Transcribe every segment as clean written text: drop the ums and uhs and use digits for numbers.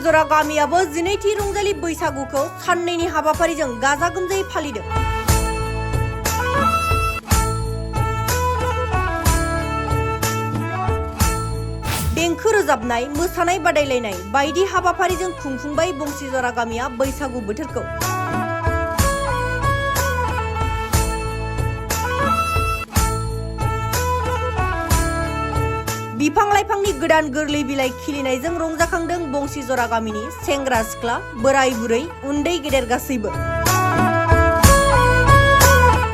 बंसिजरा गामियाबो 12थि रंजालि बैसागुखौ साननैनि हाबाफारिजों गाजा गोमजायै फालिदों। देंखो रोजाबनाय, मोसानाय बादायलायनाय बायदि हाबाफारिजों खुंफुंबाय बंसिजरा गामिया बैसागु बोथोरखौ। बिफां-लाइफांनि गोदान गोरलै बिलाइ खिलिनायजों रंजाखांदों बंसिजरा गामिनि सेंग्रा सिख्ला, बोराय बुरै, उन्दै गेदेर गासैबो।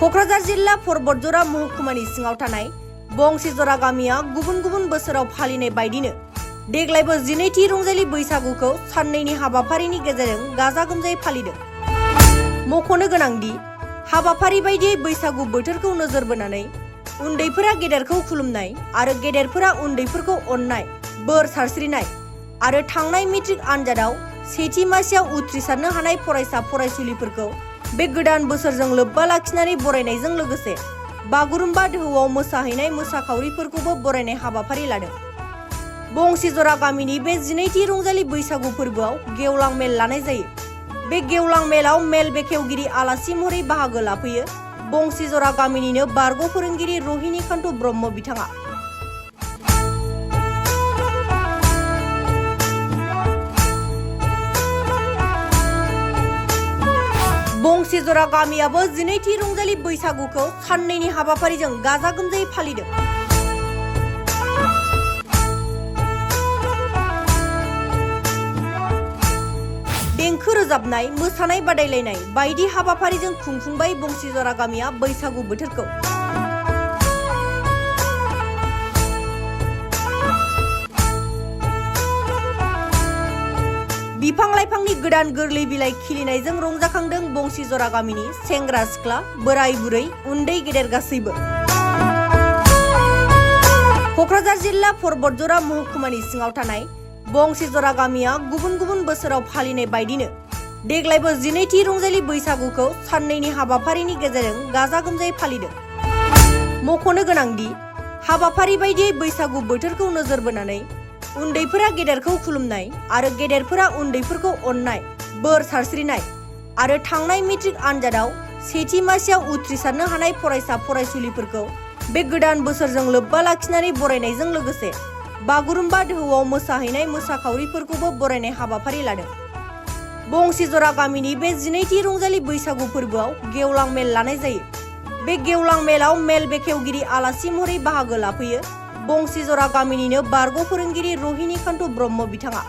क'क्राझार जिल्ला परबतजरा महकुमानि सिङाव थानाय बंसिजरा गामिया गुबुन गुबुन बोसोराव फालिनाय बायदिनो देग्लायबो 12थि रंजालि बैसागुखौ साननैनि हाबाफारिनि गेजेरजों गाजा गोमजायै फालिदों। मख'नो गोनांदि हाबाफारि बायदियै बैसागु बोथोरखौ नोजोर बोनानै उन्दैफोरा गेदेरखौ खुलुमनाय आरो गेदेरफोरा उन्दैफोरखौ अननाय, बोर सारस्रिनाय आरो थांनाय मेट्रिक आनजादाव सेथि मासियाव उथ्रिसारनो हानाय फरायसा फरायसुलिफोरखौ बे गोदान बोसोरजों लोब्बा लाखिनानै बरायनायजों लोगोसे बागुरुम्बा दोहौआव मोसाहैनाय मोसाखावरिफोरखौबो बरायनाय हाबाफारि लादों। बंसिजरा गामिनि बे 12थि रंजालि बैसागु फोरबोआव गेवलां मेल लानाय जायो। बे गेवलां मेलाव मेल बेखेवगिरि आलासि महरै बाहागो लाफैयो बंसिजरा गामिनिनो बारग' फोरोंगिरि रहिनिकान्त ब्रह्म बिथाङा। बंसिजरा गामियाबो 12थि रंजालि बैसागुखौ साननैनि हाबाफारिजों गाजा गोमजायै फालिदों। देंखो रोजाबनाय, मोसानाय बादायलायनाय बायदि हाबाफारिजों खुंफुंबाय बंसिजरा गामिया बैसागु बोथोरखौ। बिफां-लाइफांनि गोदान गोरलै बिलाइ खिलिनायजों रंजाखांदों बंसिजरा गामिनि सेंग्रा सिख्ला, बोराय बुरै, उन्दै गेदेर गासैबो। क'क्राझार जिल्ला परबतजरा महकुमानि सिङाव थानाय बंसिजरा गामिया गुबुन गुबुन बोसोराव फालिनाय बायदिनो देग्लायबो 12थि रंजालि बैसागुखौ साननैनि हाबाफारिनि गेजेरजों गाजा गोमजायै फालिदों। मख'नो गोनांदि हाबाफारि बायदियै बैसागु बोथोरखौ नोजोर बोनानै उन्दैफोरा गेदेरखौ खुलुमनाय आरो गेदेरफोरा उन्दैफोरखौ अननाय, बोर सारस्रिनाय आरो थांनाय मेट्रिक आनजादाव सेथि मासियाव उथ्रिसारनो हानाय फरायसा फरायसुलिफोरखौ बे गोदान बोसोरजों लोब्बा लाखिनानै बरायनायजों लोगोसे बागुरुम्बा दोहौआव मोसाहैनाय मोसाखावरिफोरखौबो बरायनाय हाबाफारि लादों। बंसिजरा गामिनि बे 12थि रंजालि बैसागु फोरबोआव गेवलां मेल लानाय जायो। बे गेवलां मेलाव मेल बेखेवगिरि आलासि महरै बाहागो लाफैयो बंसिजरा गामिनिनो बारग' फोरोंगिरि रहिनिकान्त ब्रह्म बिथाङा।